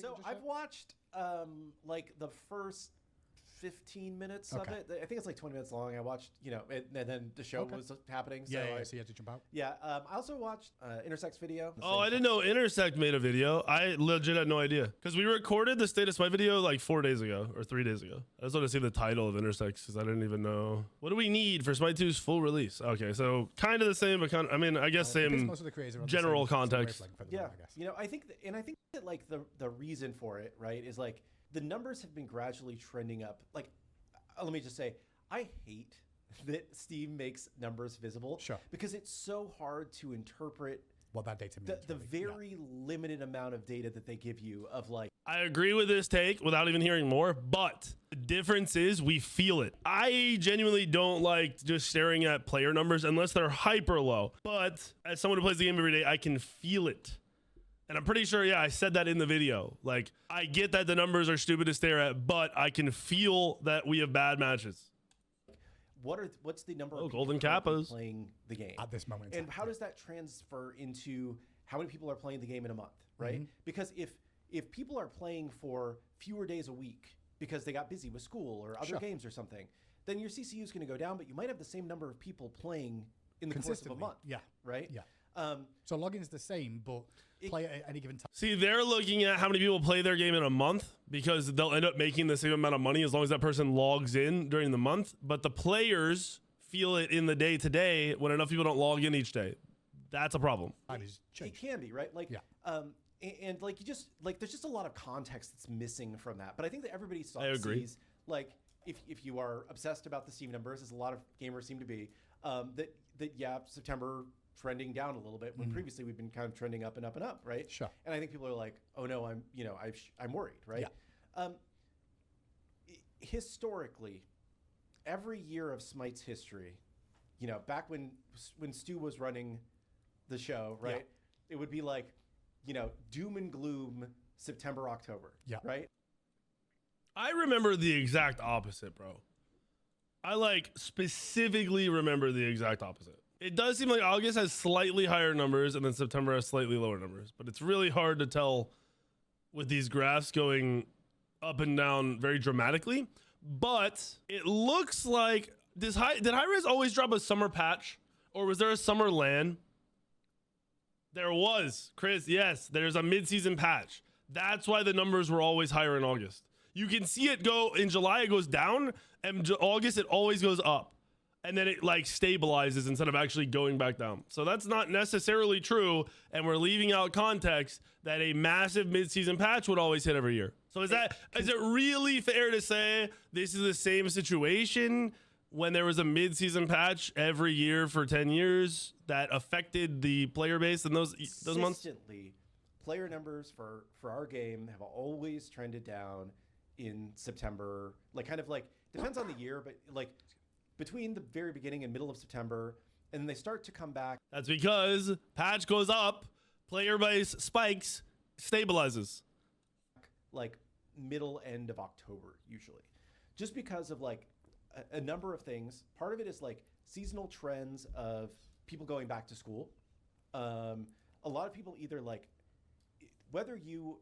think So I've watched like the first 15 minutes of it. I think it's like 20 minutes long. I watched, and then the show was happening. So so you had to jump out. Yeah. I also watched Intersect's video. Oh, I didn't know Intersect made a video. I legit had no idea because we recorded the State of Smite video like 4 days ago or 3 days ago. I just want to see the title of Intersect because I didn't even know. What do we need for Smite 2's full release? Okay, so kind of the same, but I mean, I guess same Most of the creators are on general the same context. wavelength for the Yeah. moment, I guess. I think that like the reason for it, right, is like the numbers have been gradually trending up. Like, let me just say, I hate that Steam makes numbers visible. Sure. Because it's so hard to interpret What that data means. the very limited amount of data that they give you of like. I agree with this take without even hearing more, but the difference is we feel it. I genuinely don't like just staring at player numbers unless they're hyper low. But as someone who plays the game every day, I can feel it. And I'm pretty sure, yeah, I said that in the video. Like, I get that the numbers are stupid to stare at, but I can feel that we have bad matches. What's the number of people Golden Kappas playing the game At this moment. and how does that transfer into how many people are playing the game in a month, right? Because if people are playing for fewer days a week because they got busy with school or other games or something, then your CCU is going to go down, but you might have the same number of people playing in the course of a month. Yeah. Right? Yeah. So login's the same, but play at any given time. See, they're looking at how many people play their game in a month because they'll end up making the same amount of money as long as that person logs in during the month. But the players feel it in the day to day when enough people don't log in each day. That's a problem. It can be, right? Like, and like there's just a lot of context that's missing from that. But I think that everybody sees, like, if you are obsessed about the Steam numbers, as a lot of gamers seem to be, that September trending down a little bit when previously we've been kind of trending up and up and up, right? Sure. And I think people are like, oh no, I'm worried, right? Yeah. Historically, every year of Smite's history, back when Stu was running the show, right? Yeah. It would be like, doom and gloom September, October, right? I remember the exact opposite, bro. I like specifically remember the exact opposite. It does seem like August has slightly higher numbers and then September has slightly lower numbers, but it's really hard to tell with these graphs going up and down very dramatically. But it looks like did Hi-Rez always drop a summer patch, or was there a summer LAN? There was, Chris. Yes, there's a mid-season patch. That's why the numbers were always higher in August. You can see it go in July, it goes down, and August it always goes up. And then it like stabilizes instead of actually going back down. So that's not necessarily true. And we're leaving out context that a massive mid-season patch would always hit every year. So is it really fair to say this is the same situation when there was a mid-season patch every year for 10 years that affected the player base in those months? Consistently, player numbers for our game have always trended down in September. Like, kind of like, depends on the year, but like, between the very beginning and middle of September, and then they start to come back. That's because patch goes up, player base spikes, stabilizes. Like middle end of October, usually. Just because of like a number of things. Part of it is like seasonal trends of people going back to school. A lot of people either like, whether you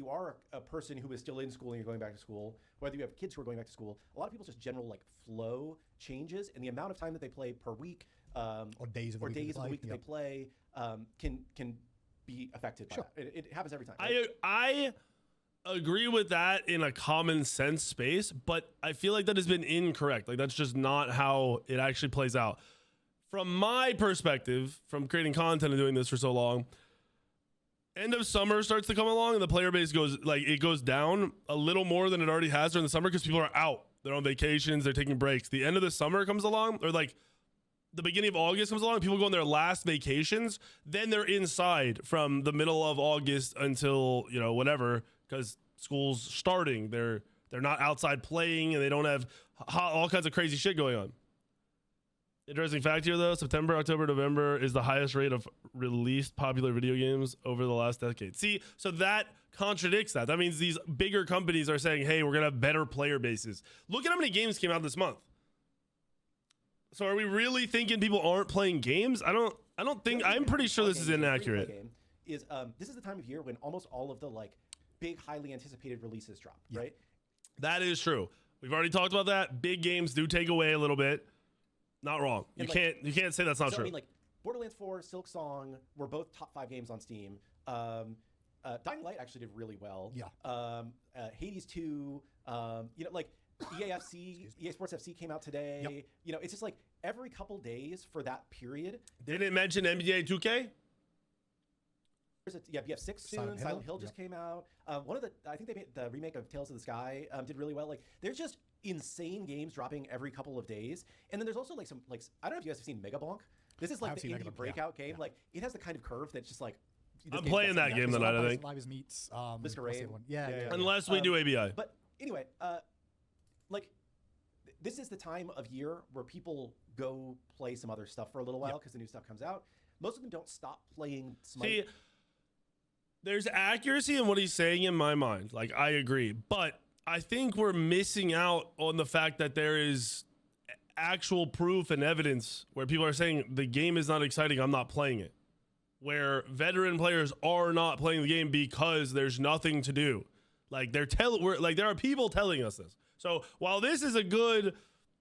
are a person who is still in school and you're going back to school, whether you have kids who are going back to school, a lot of people's just general like flow changes, and the amount of time that they play per week, or days of the week that they play, can be affected by that. It happens every time. Right? I agree with that in a common sense space, but I feel like that has been incorrect. Like, that's just not how it actually plays out. From my perspective, from creating content and doing this for so long, end of summer starts to come along and the player base goes down a little more than it already has during the summer because people are out. They're on vacations, they're taking breaks. The end of the summer comes along, or like the beginning of August comes along, people go on their last vacations, then they're inside from the middle of August until, whatever, because school's starting. They're not outside playing and they don't have all kinds of crazy shit going on. Interesting fact here, though, September, October, November is the highest rate of released popular video games over the last decade. See, so that contradicts that. That means these bigger companies are saying, hey, we're going to have better player bases. Look at how many games came out this month. So are we really thinking people aren't playing games? I don't think, I'm pretty sure this is inaccurate. This is the time of year when almost all of the like big, highly anticipated releases drop, right? That is true. We've already talked about that. Big games do take away a little bit. Not wrong. You can't say that's not true. I mean, like Borderlands 4, Silk Song were both top 5 games on Steam. Dying Light actually did really well. Yeah. Hades 2. You know, like EA Sports FC came out today. Yep. You know, it's just like every couple days for that period. Didn't it mention NBA 2K? You have 6 soon. Silent Hill just came out. I think they made the remake of Tales of the Sky did really well. Like, there's just insane games dropping every couple of days. And then there's also like some, like, I don't know if you guys have seen Mega Bonk. This is like the indie breakout game. Like, it has the kind of curve that's just like. I'm playing that game tonight, I think. Live meets Masquerade. Yeah. Unless we do ABI. But anyway, like, this is the time of year where people go play some other stuff for a little while because the new stuff comes out. Most of them don't stop playing Smite. See, there's accuracy in what he's saying in my mind. Like, I agree. But I think we're missing out on the fact that there is actual proof and evidence where people are saying the game is not exciting, I'm not playing it. Where veteran players are not playing the game because there's nothing to do. Like, there are people telling us this. So while this is a good,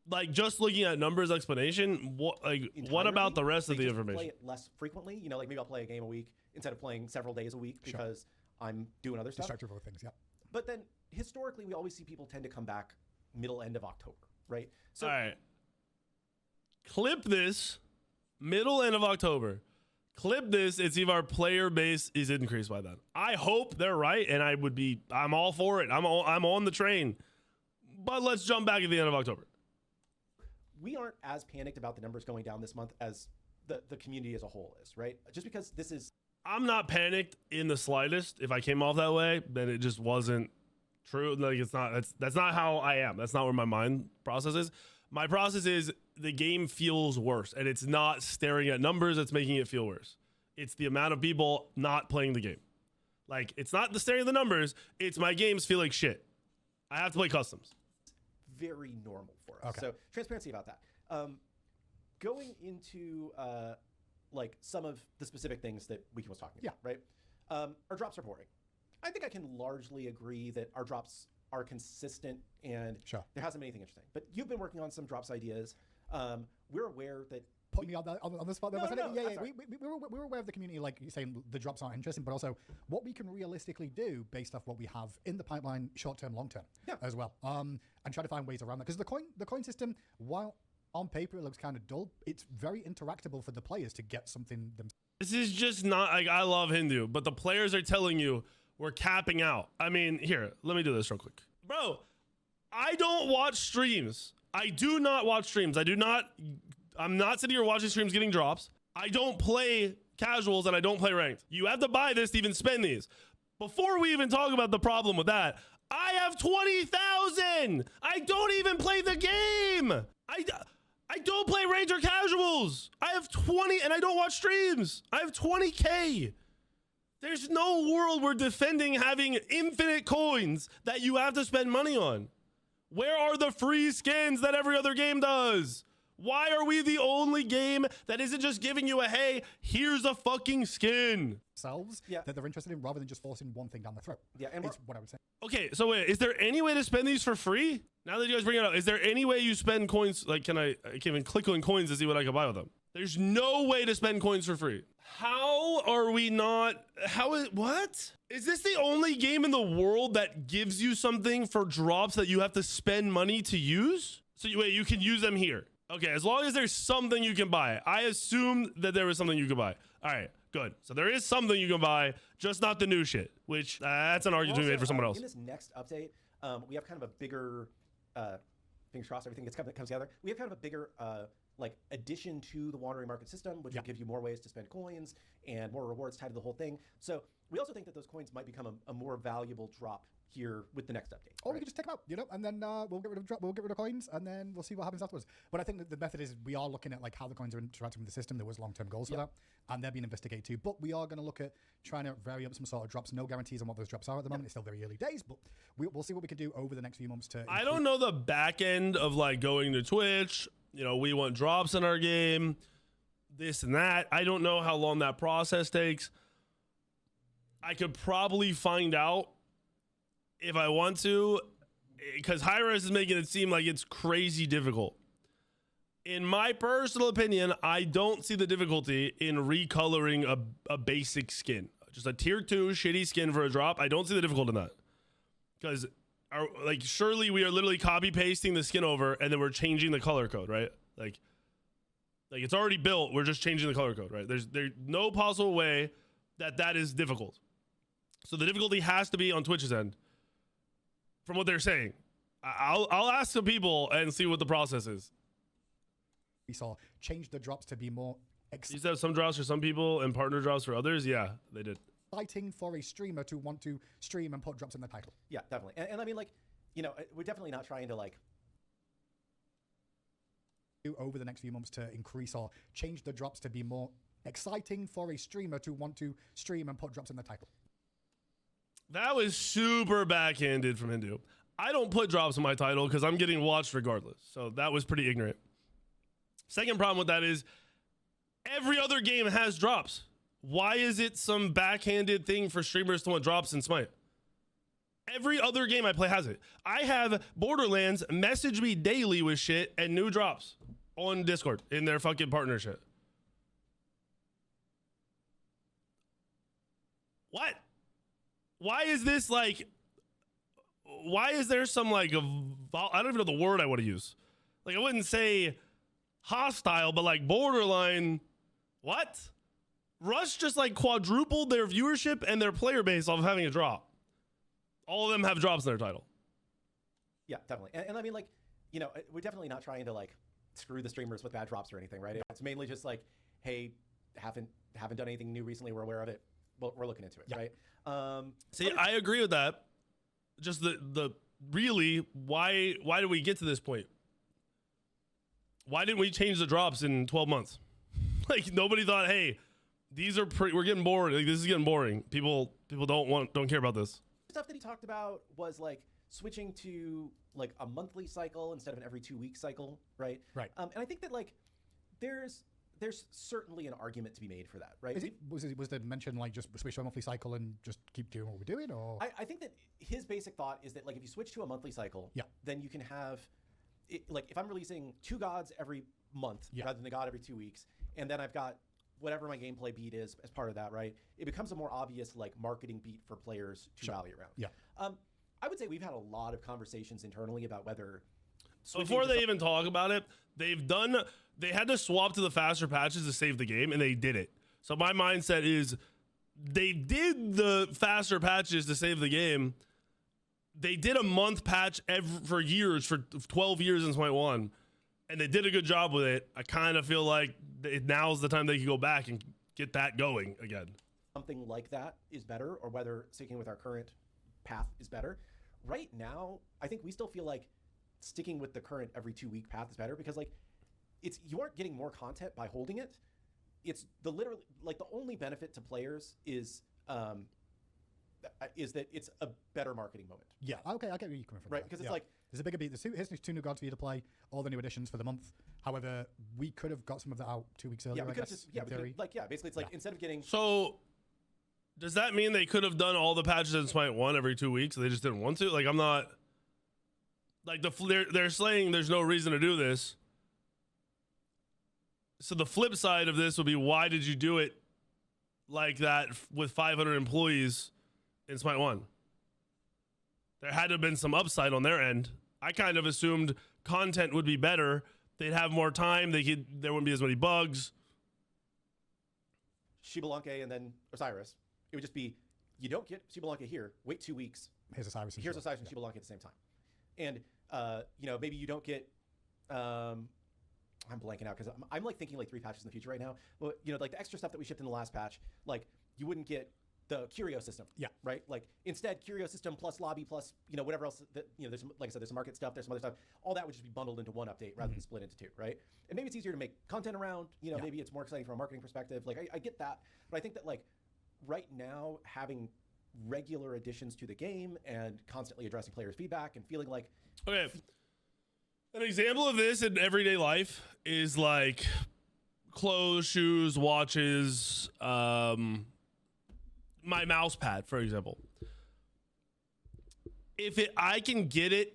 like, just looking at numbers explanation, what about the rest of the information? Play it less frequently. You know, like maybe I'll play a game a week instead of playing several days a week because I'm doing other stuff. Distracted with things, yeah. But then historically, we always see people tend to come back end of October, right? So, all right. Clip this, end of October. Clip this and see if our player base is increased by then. I hope they're right, and I'm all for it. I'm on the train. But let's jump back at the end of October. We aren't as panicked about the numbers going down this month as the community as a whole is, right? Just because this is... I'm not panicked in the slightest. If I came off that way, then it just wasn't true. Like, that's not how I am. That's not where my mind process is. My process is the game feels worse, and it's not staring at numbers that's making it feel worse. It's the amount of people not playing the game. Like, it's not the staring at the numbers. It's my games feel like shit. I have to play customs. Very normal for us. Okay. So transparency about that. Going into like some of the specific things that Weekend was talking about, right? Our drops are boring. I think I can largely agree that our drops are consistent and there hasn't been anything interesting. But you've been working on some drops ideas. We're aware that... Put me on the spot there. No, we're aware of the community, like you're saying, the drops aren't interesting, but also what we can realistically do based off what we have in the pipeline, short-term, long-term, as well. And try to find ways around that. Because the coin system, while on paper it looks kind of dull, it's very interactable for the players to get something themselves. This is just not, like, I love Hindu, but the players are telling you we're capping out. I mean, here, let me do this real quick. Bro, I don't watch streams. I do not watch streams. I'm not sitting here watching streams getting drops. I don't play casuals and I don't play ranked. You have to buy this to even spend these. Before we even talk about the problem with that, I have 20,000. I don't even play the game. I don't play ranked or casuals. I have 20 and I don't watch streams. I have 20K. There's no world we're defending having infinite coins that you have to spend money on. Where are the free skins that every other game does? Why are we the only game that isn't just giving you a, hey, here's a fucking skin? That they're interested in rather than just forcing one thing down the throat. Yeah, and it's what I would say. Okay, so wait, is there any way to spend these for free? Now that you guys bring it up, is there any way you spend coins? Like, can I even click on coins to see what I can buy with them? There's no way to spend coins for free. How are we not? What? Is this the only game in the world that gives you something for drops that you have to spend money to use? So wait, you can use them here. Okay, as long as there's something you can buy. I assumed that there was something you could buy. All right, good. So there is something you can buy, just not the new shit, which that's an argument to be made for someone else. In this next update, we have kind of a bigger, fingers crossed, everything comes together. We have kind of a bigger like addition to the wandering market system, which will give you more ways to spend coins and more rewards tied to the whole thing. So we also think that those coins might become a more valuable drop here with the next update. Or we can just take them out, you know, and then we'll get rid of coins, and then we'll see what happens afterwards. But I think that the method is we are looking at like how the coins are interacting with the system. There was long-term goals for that, and they're being investigated too. But we are going to look at trying to vary up some sort of drops. No guarantees on what those drops are at the moment. It's still very early days, but we'll see what we can do over the next few months to. I don't know the back end of like going to Twitch. You know, we want drops in our game, this and that. I don't know how long that process takes. I could probably find out if I want to, because Hi-Rez is making it seem like it's crazy difficult. In my personal opinion, I don't see the difficulty in recoloring a basic skin. Just a tier 2 shitty skin for a drop. I don't see the difficulty in that. Because like surely we are literally copy pasting the skin over and then we're changing the color code, right? Like it's already built, we're just changing the color code, right? There's no possible way that is difficult. So the difficulty has to be on Twitch's end, from what they're saying. I'll ask some people and see what the process is. We saw change the drops to be more You used to have some drops for some people and partner drops for others. Yeah, they did. exciting for a streamer to want to stream and put drops in the title. Yeah, definitely. And I mean, like, you know, we're definitely not trying to like over the next few months to increase or change the drops to be more exciting for a streamer to want to stream and put drops in the title. That was super backhanded from Hindu. I don't put drops in my title because I'm getting watched regardless. So that was pretty ignorant. Second problem with that is every other game has drops. Why is it some backhanded thing for streamers to want drops in Smite? Every other game I play has it. I have Borderlands message me daily with shit and new drops on Discord in their fucking partnership. What? Why is this like, why is there some like, I don't even know the word I want to use. Like I wouldn't say hostile, but like borderline, what? Rush just like quadrupled their viewership and their player base off of having a drop. All of them have drops in their title. Yeah, definitely. And I mean, like, you know, we're definitely not trying to like screw the streamers with bad drops or anything, right? It's mainly just like, hey, haven't done anything new recently. We're aware of it. Well, we're looking into it, right? See, I agree with that. Just the really, why did we get to this point? Why didn't we change the drops in 12 months? Like nobody thought, hey, these are we're getting bored. Like this is getting boring. People don't care about this. Stuff that he talked about was like switching to like a monthly cycle instead of an every 2-week cycle, right? Right. And I think that like there's certainly an argument to be made for that, right? Was the mention like just switch to a monthly cycle and just keep doing what we're doing, or? I think that his basic thought is that like if you switch to a monthly cycle, then you can have like if I'm releasing 2 gods every month rather than a god every 2 weeks, and then I've got whatever my gameplay beat is as part of that, right? It becomes a more obvious like marketing beat for players to rally around. Yeah. I would say we've had a lot of conversations internally about whether before they even talk about it, they had to swap to the faster patches to save the game, and they did it. So my mindset is they did the faster patches to save the game. They did a month patch for years, for 12 years in Smite 1, and they did a good job with it. I kind of feel like now's the time they can go back and get that going again. Something like that is better, or whether sticking with our current path is better. Right now, I think we still feel like sticking with the current every 2-week path is better because like you aren't getting more content by holding it. It's the literally like the only benefit to players is that it's a better marketing moment. Yeah, okay, I get where you're coming from. Right, because it's like there's a bigger beat. Here's 2 new gods for you to play, all the new additions for the month. However, we could have got some of that out 2 weeks earlier. Basically it's like instead of getting does that mean they could have done all the patches in Smite 1 every 2 weeks? They just didn't want to? Like, I'm not... Like, they're saying there's no reason to do this. So the flip side of this would be, why did you do it like that with 500 employees in Smite 1? There had to have been some upside on their end. I kind of assumed content would be better. They'd have more time. There wouldn't be as many bugs. Shibalanke and then Osiris. It would just be, you don't get Shibalanke here, wait 2 weeks. Here's Osiris and Shibalanke at the same time. And, you know, maybe you don't get, I'm blanking out because I'm like thinking like 3 patches in the future right now. But, you know, like the extra stuff that we shipped in the last patch, like you wouldn't get the curio system. Yeah. Right? Like instead, curio system plus lobby plus, you know, whatever else that, you know, there's, like I said, there's some market stuff, there's some other stuff. All that would just be bundled into one update rather than split into 2, right? And maybe it's easier to make content around, you know, maybe it's more exciting from a marketing perspective. Like I get that. But I think that like right now having regular additions to the game and constantly addressing players' feedback and feeling like... Okay. An example of this in everyday life is like clothes, shoes, watches, my mouse pad, for example. I can get it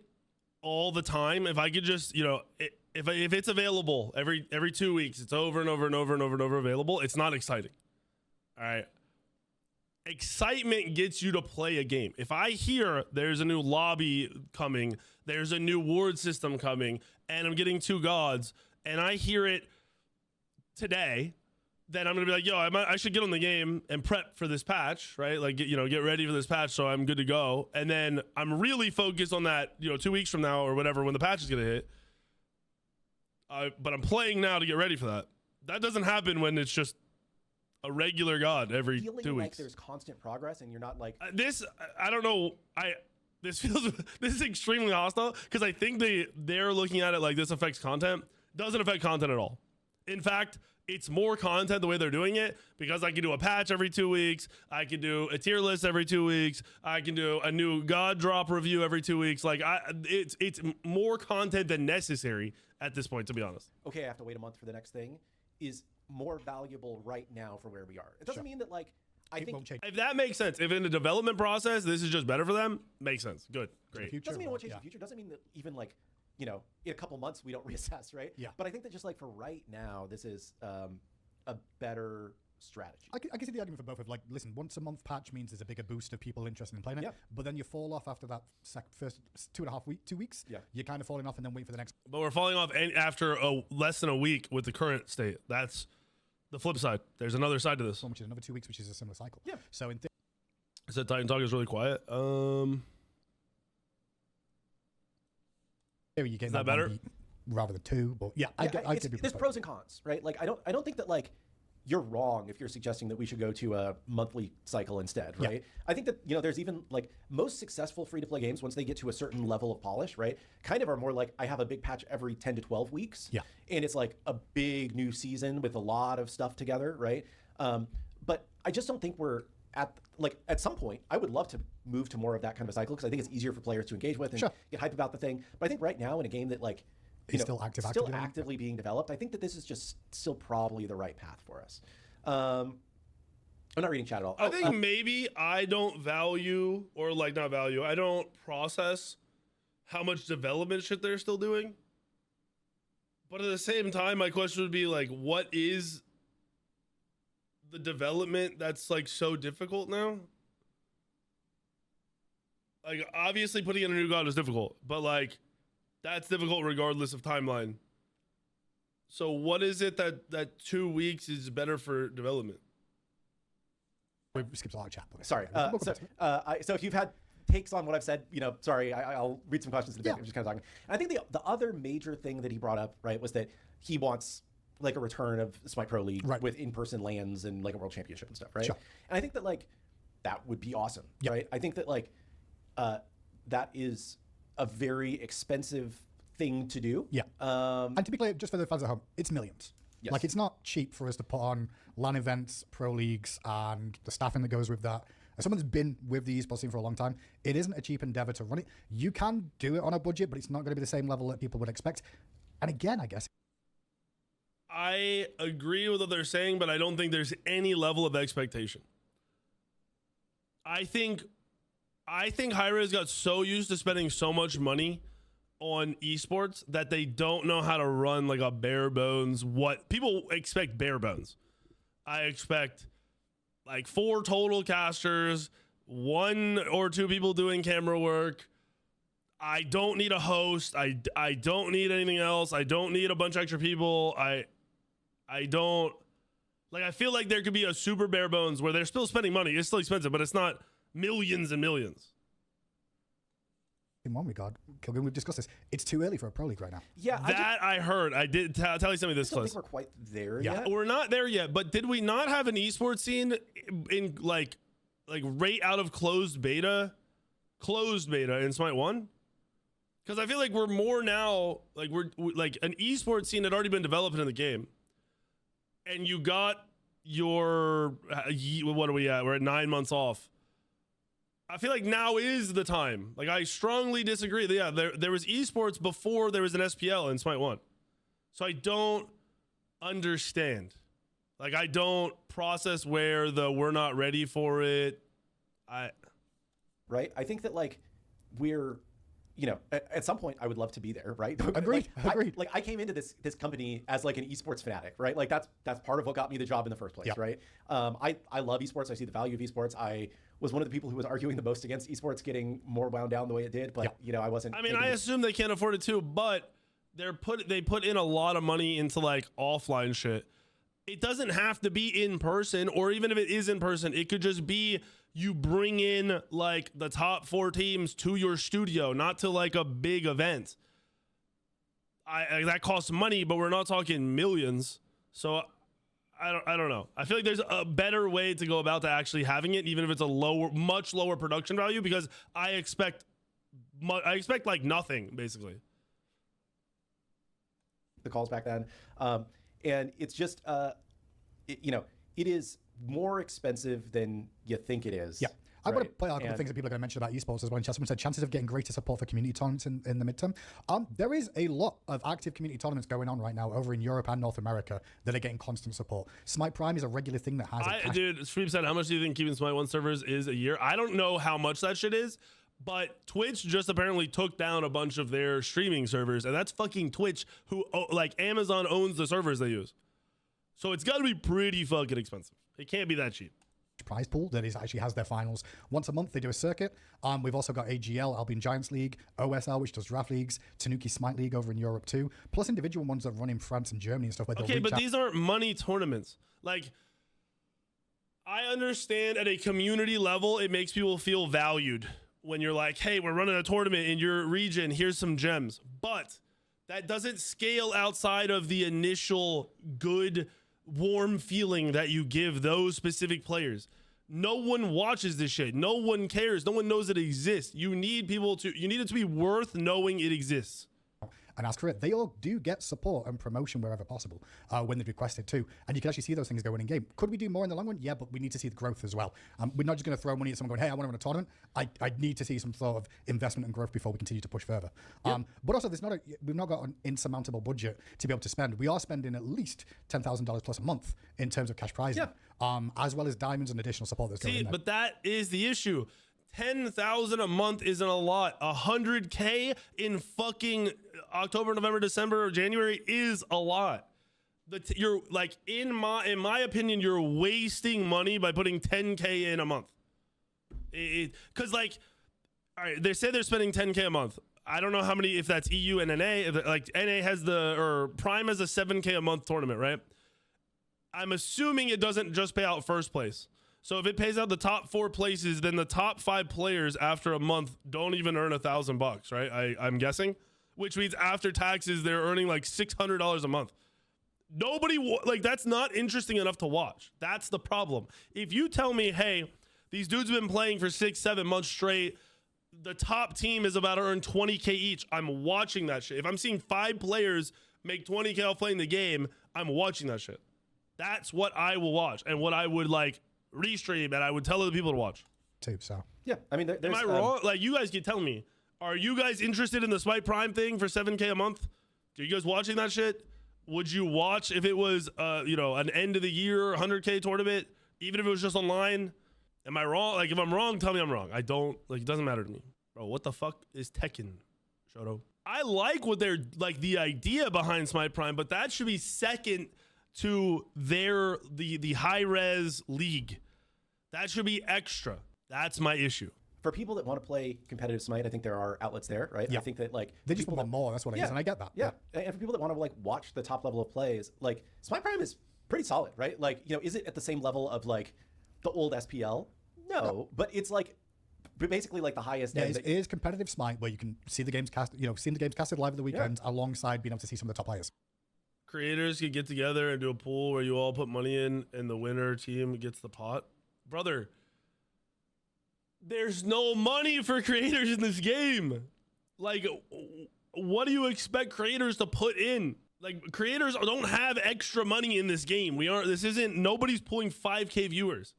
all the time, if I could just, if it's available every 2 weeks, it's over and over and over and over and over available, it's not exciting. All right. Excitement gets you to play a game. If I hear there's a new lobby coming, there's a new ward system coming, and I'm getting 2 gods, and I hear it today, then I'm gonna be like, yo, I should get on the game and prep for this patch, right? Like, get ready for this patch so I'm good to go. And then I'm really focused on that, 2 weeks from now or whatever when the patch is gonna hit. But I'm playing now to get ready for that. That doesn't happen when it's just a regular god every 2 weeks. Like there's constant progress, and you're not like I don't know. This is extremely hostile because I think they're looking at it like this affects content. Doesn't affect content at all. In fact, it's more content the way they're doing it, because I can do a patch every 2 weeks. I can do a tier list every 2 weeks. I can do a new god drop review every 2 weeks. Like it's more content than necessary at this point, to be honest. Okay, I have to wait a month for the next thing is more valuable right now for where we are. It doesn't mean that like I think if that makes sense, if in the development process this is just better for them, makes sense. Good, great. Doesn't mean it won't change in the future. Doesn't mean that even like in a couple months we don't reassess, right? Yeah. But I think that just like for right now, this is a better strategy. I can see the argument for both of like, listen, once a month patch means there's a bigger boost of people interested in playing it, but then you fall off after that first 2 weeks. Yeah, you're kind of falling off and then wait for the next. But we're falling off after less than a week with the current state. That's the flip side. There's another side to this. Which is another 2 weeks, which is a similar cycle. Yeah. So in I said Titan Talk is really quiet. theory, you get that better rather than 2, but yeah, there's pros and cons, right? Like I don't think that like you're wrong if you're suggesting that we should go to a monthly cycle instead, right? Yeah. I think that there's even like most successful free-to-play games, once they get to a certain level of polish, right, kind of are more like I have a big patch every 10 to 12 weeks, and it's like a big new season with a lot of stuff together, right? But I just don't think we're at some point, I would love to move to more of that kind of a cycle because I think it's easier for players to engage with and get hype about the thing. But I think right now in a game that like is still actively being developed, I think that this is just still probably the right path for us. I'm not reading chat at all. I think maybe I don't value or like not value. I don't process how much development shit they're still doing. But at the same time, my question would be like, what is the development that's like so difficult now? Like obviously putting in a new god is difficult, but like that's difficult regardless of timeline. So what is it that 2 weeks is better for development? We skipped a lot of chat. Sorry. So if you've had takes on what I've said, sorry, I'll read some questions in a bit. I'm just kind of talking. And I think the other major thing that he brought up, right, was that he wants like a return of Smite Pro League with in-person LANs and like a world championship and stuff, right? Sure. And I think that like that would be awesome, right? I think that like that is a very expensive thing to do. Yeah. And to be clear, just for the fans at home, it's millions. Yes. Like it's not cheap for us to put on LAN events, pro leagues, and the staffing that goes with that. As someone that's been with the esports scene for a long time, it isn't a cheap endeavor to run it. You can do it on a budget, but it's not going to be the same level that people would expect. And again, I guess I agree with what they're saying, but I don't think there's any level of expectation. I think Hi-Rez got so used to spending so much money on esports that they don't know how to run like a bare bones. What people expect bare bones. I expect like 4 total casters, 1 or 2 people doing camera work. I don't need a host. I don't need anything else. I don't need a bunch of extra people. I don't like, I feel like there could be a super bare bones where they're still spending money. It's still expensive, but it's not millions and millions. In one regard, Killgoon, we've discussed this. It's too early for a pro league right now. Yeah, I heard. I did tell you something this close. I don't think we're quite there yet. We're not there yet. But did we not have an esports scene in like right out of closed beta in Smite 1? Because I feel like we're more now like we're like an esports scene had already been developed in the game, and you got your what are we at? We're at 9 months off. I feel like now is the time. Like I strongly disagree. Yeah, there was esports before there was an SPL in Smite 1. So I don't understand. Like I don't process where we're not ready for it. Right? I think that like we're, you know, at some point I would love to be there, right? Agreed. Agreed. I came into this company as like an esports fanatic, right? Like that's part of what got me the job in the first place, right? I love esports. I see the value of esports. I was one of the people who was arguing the most against esports getting more wound down the way it did, but you know, I wasn't. I mean, I assume they can't afford it too, but they put in a lot of money into like offline shit. It doesn't have to be in person, or even if it is in person, it could just be you bring in like the top 4 teams to your studio, not to like a big event. That costs money, but we're not talking millions. So I don't know. I feel like there's a better way to go about to actually having it, even if it's a much lower production value, because I expect like nothing basically. The calls back then, and it's just you know, it is more expensive than you think it is. Yeah. I want to point out a couple of things that people are going to mention about esports as well. Someone said chances of getting greater support for community tournaments in the midterm. There is a lot of active community tournaments going on right now over in Europe and North America that are getting constant support. Smite Prime is a regular thing that has. Dude, Stream said, how much do you think keeping Smite 1 servers is a year? I don't know how much that shit is, but Twitch just apparently took down a bunch of their streaming servers, and that's fucking Twitch, who like Amazon owns the servers they use. So it's got to be pretty fucking expensive. It can't be that cheap. Prize pool that actually has their finals once a month. They do a circuit. We've also got AGL, Albion Giants League, OSL, which does draft leagues, Tanuki Smite League over in Europe too, plus individual ones that run in France and Germany and stuff. Okay, but these aren't money tournaments. Like, I understand at a community level, it makes people feel valued when you're like, hey, we're running a tournament in your region, here's some gems. But that doesn't scale outside of the initial good, warm feeling that you give those specific players. No one watches this shit. No one cares. No one knows it exists. You need it to be worth knowing it exists. And as for it, they all do get support and promotion wherever possible when they request it too. And you can actually see those things going in game. Could we do more in the long run? Yeah, but we need to see the growth as well. We're not just going to throw money at someone going, hey, I want to run a tournament. I need to see some sort of investment and growth before we continue to push further. Yep. But also, we've not got an insurmountable budget to be able to spend. We are spending at least $10,000 plus a month in terms of cash prizes, as well as diamonds and additional support that's going in there. But that is the issue. 10,000 a month isn't a lot. 100K in fucking October, November, December, or January is a lot. You're like, in my opinion, you're wasting money by putting 10K in a month. Because like, all right, they say they're spending 10K a month. I don't know how many, if that's EU and NA. If like NA has or Prime has a 7K a month tournament, right? I'm assuming it doesn't just pay out first place. So if it pays out the top 4 places, then the top 5 players after a month don't even earn $1,000, right? I'm guessing, which means after taxes, they're earning like $600 a month. That's not interesting enough to watch. That's the problem. If you tell me, hey, these dudes have been playing for 6-7 months straight, the top team is about to earn 20K each, I'm watching that shit. If I'm seeing 5 players make 20K off playing the game, I'm watching that shit. That's what I will watch, and what I would like restream, and I would tell other people to watch too. So yeah, I mean, am I wrong? Like, you guys can tell me, are you guys interested in the Smite Prime thing for 7K a month? Are you guys watching that shit? Would you watch if it was an end of the year 100K tournament, even if it was just online? Am I wrong? Like, if I'm wrong, tell me I'm wrong. I don't, like, it doesn't matter to me, bro. What the fuck is Tekken, Shoto? I like what they're like, the idea behind Smite Prime, but that should be second to the Hi-Rez league. That should be extra. That's my issue. For people that want to play competitive Smite, I think there are outlets there, right? Yeah. I think that like they just want more. That's what it is, and I get that. Yeah. And for people that want to like watch the top level of plays, like Smite Prime is pretty solid, right? Like, you know, is it at the same level of like the old SPL? No, but it's like basically like the highest end. It is competitive Smite where you can see the games seeing the games casted live at the weekend alongside being able to see some of the top players. Creators could get together and do a pool where you all put money in, and the winner team gets the pot. Brother, there's no money for creators in this game. Like, what do you expect creators to put in? Like, creators don't have extra money in this game. Nobody's pulling 5K viewers.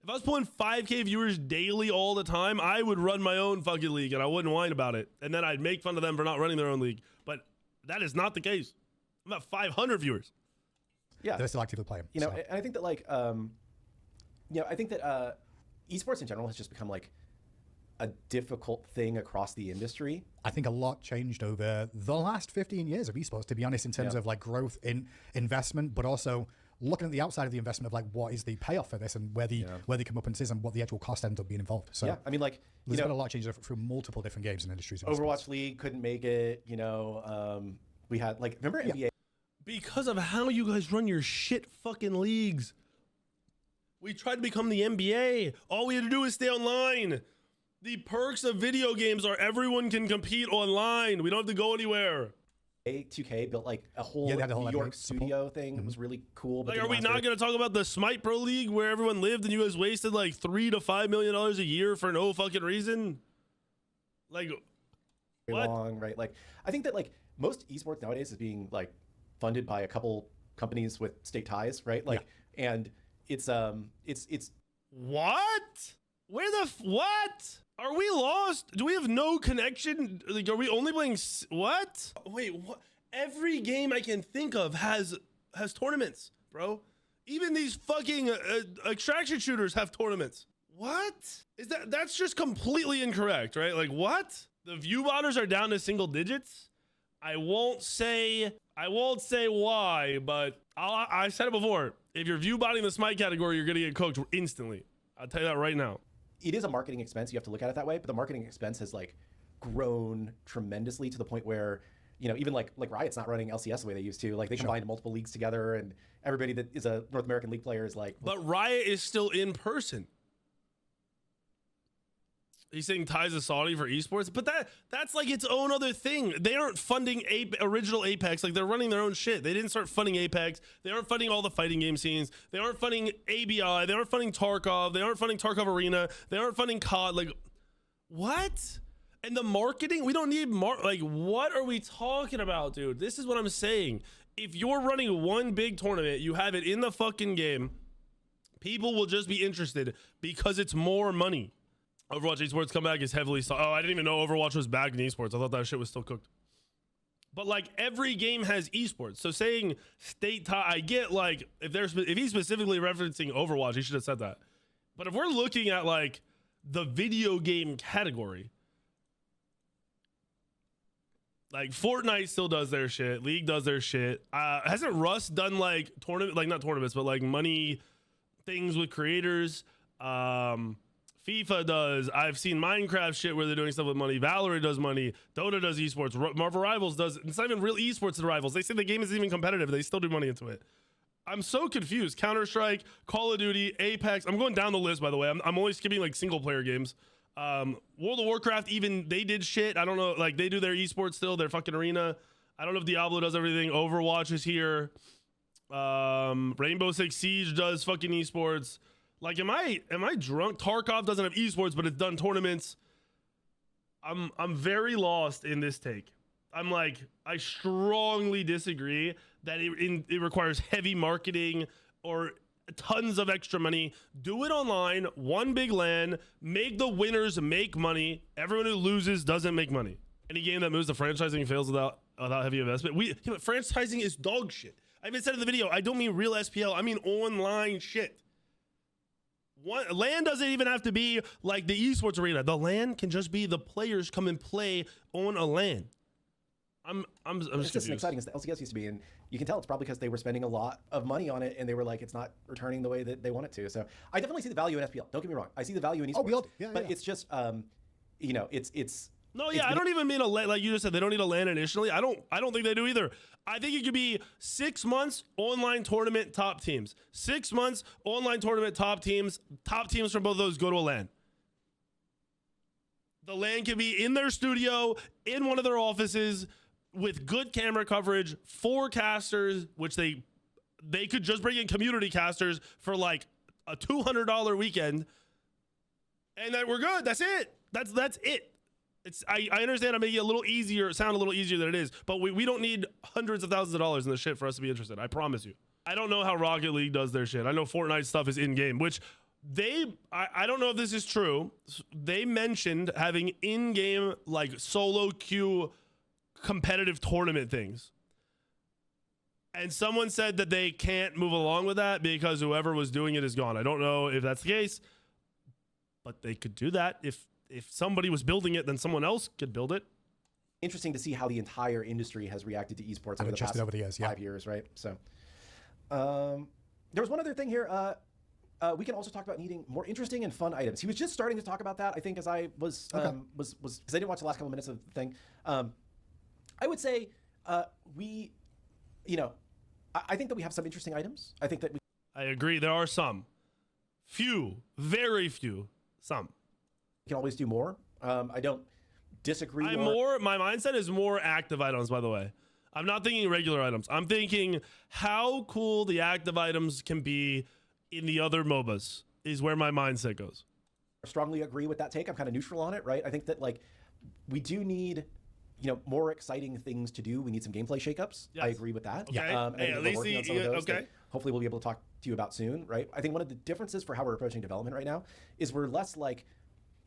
If I was pulling 5K viewers daily all the time, I would run my own fucking league and I wouldn't whine about it. And then I'd make fun of them for not running their own league. But that is not the case. I'm at 500 viewers. Yeah. They're still actively playing. You know, and I think that like, I think that esports in general has just become like a difficult thing across the industry. I think a lot changed over the last 15 years of esports, to be honest, in terms of like growth in investment, but also looking at the outside of the investment of like what is the payoff for this and where the comeuppance is and what the actual cost ends up being involved. So I mean, like, there's been a lot of changes through multiple different games and industries. Overwatch League couldn't make it. We had like, remember NBA? Because of how you guys run your shit fucking leagues. We tried to become the NBA. All we had to do is stay online. The perks of video games are everyone can compete online. We don't have to go anywhere. 2K built like a whole New York studio thing that was really cool. But like, are we not going to talk about the Smite Pro League where everyone lived and you guys wasted like $3 to $5 million a year for no fucking reason? Like, what? Long, right? Like, I think that like most esports nowadays is being like funded by a couple companies with state ties, right? Like, and it's what? Where the what? Are we lost? Do we have no connection? Like, are we only playing what? Wait, what? Every game I can think of has tournaments, bro. Even these fucking extraction shooters have tournaments. What? Is that's just completely incorrect, right? Like, what? The view botters are down to single digits. I won't say why, but I said it before. If you're view botting the Smite category, you're gonna get cooked instantly. I'll tell you that right now. It is a marketing expense. You have to look at it that way, but the marketing expense has like grown tremendously to the point where, even like Riot's not running LCS the way they used to. Like, they combined multiple leagues together, and everybody that is a North American League player is like. But Riot is still in person. He's saying ties to Saudi for esports, but that's like its own other thing. They aren't funding original Apex. Like, they're running their own shit. They didn't start funding Apex. They aren't funding all the fighting game scenes. They aren't funding ABI. They aren't funding Tarkov. They aren't funding Tarkov Arena. They aren't funding COD. Like, what? And the marketing? We don't need like, what are we talking about, dude? This is what I'm saying. If you're running one big tournament, you have it in the fucking game, people will just be interested because it's more money. Overwatch esports comeback is heavily I didn't even know Overwatch was back in esports. I thought that shit was still cooked. But like, every game has esports. So saying state tie, I get like, if he's specifically referencing Overwatch, he should have said that. But if we're looking at like the video game category, like Fortnite still does their shit, League does their shit. Hasn't Rust done like not tournaments, but like money things with creators? FIFA does. I've seen Minecraft shit where they're doing stuff with money. Valorant does money. Dota does esports. Marvel Rivals does. It's not even real esports in Rivals. They say the game isn't even competitive. They still do money into it. I'm so confused. Counter-Strike, Call of Duty, Apex. I'm going down the list, by the way. I'm only skipping like single player games. World of Warcraft, even they did shit. I don't know. Like, they do their esports still, their fucking arena. I don't know if Diablo does everything. Overwatch is here. Rainbow Six Siege does fucking esports. Like, am I drunk? Tarkov doesn't have esports, but it's done tournaments. I'm very lost in this take. I'm like, I strongly disagree that it requires heavy marketing or tons of extra money. Do it online, one big LAN, make the winners make money. Everyone who loses doesn't make money. Any game that moves to franchising fails without heavy investment. But franchising is dog shit. I even said in the video, I don't mean real SPL. I mean online shit. LAN doesn't even have to be like the esports arena. The LAN can just be the players come and play on a LAN. It's just as exciting as the LCS used to be, and you can tell it's probably because they were spending a lot of money on it, and they were like, it's not returning the way that they want it to. So I definitely see the value in SPL. Don't get me wrong. I see the value in esports. It's just, it's. No, yeah, I don't even mean a LAN, like you just said, they don't need a LAN initially. I don't think they do either. I think it could be 6 months online tournament top teams. 6 months online tournament top teams. Top teams from both of those go to a LAN. The LAN can be in their studio, in one of their offices, with good camera coverage, forecasters, which they could just bring in community casters for like a $200 weekend, and then we're good. That's it. That's it. I understand I'm making it sound a little easier than it is, but we don't need hundreds of thousands of dollars in this shit for us to be interested. I promise you. I don't know how Rocket League does their shit. I know Fortnite stuff is in-game, which I don't know if this is true. They mentioned having in-game like solo queue competitive tournament things. And someone said that they can't move along with that because whoever was doing it is gone. I don't know if that's the case, but they could do that if if somebody was building it, then someone else could build it. Interesting to see how the entire industry has reacted to esports over the past over the years, 5 years, right? So, there was one other thing here. We can also talk about needing more interesting and fun items. He was just starting to talk about that, I think, as I was because I didn't watch the last couple of minutes of the thing. I would say we, I think that we have some interesting items. I think that I agree. There are some, few, very few, some. We can always do more. I don't disagree. My mindset is more active items, by the way. I'm not thinking regular items. I'm thinking how cool the active items can be in the other MOBAs is where my mindset goes. I strongly agree with that take. I'm kind of neutral on it, right? I think that like we do need, more exciting things to do. We need some gameplay shakeups. Yes. I agree with that. Okay. Hey, at least working on some of those that hopefully we'll be able to talk to you about soon, right? I think one of the differences for how we're approaching development right now is we're less like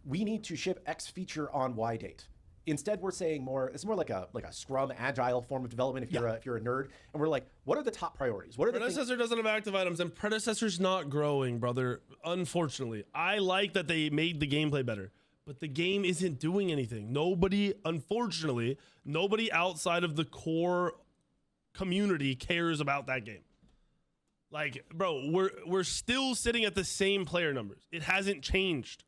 we need to ship X feature on Y date. Instead, we're saying it's more like a Scrum agile form of development if you're a nerd. And we're like, what are the top priorities? What are Predecessor doesn't have active items, and Predecessor's not growing, brother. Unfortunately, I like that they made the gameplay better, but the game isn't doing anything. Unfortunately, nobody outside of the core community cares about that game. Like, bro, we're still sitting at the same player numbers. It hasn't changed.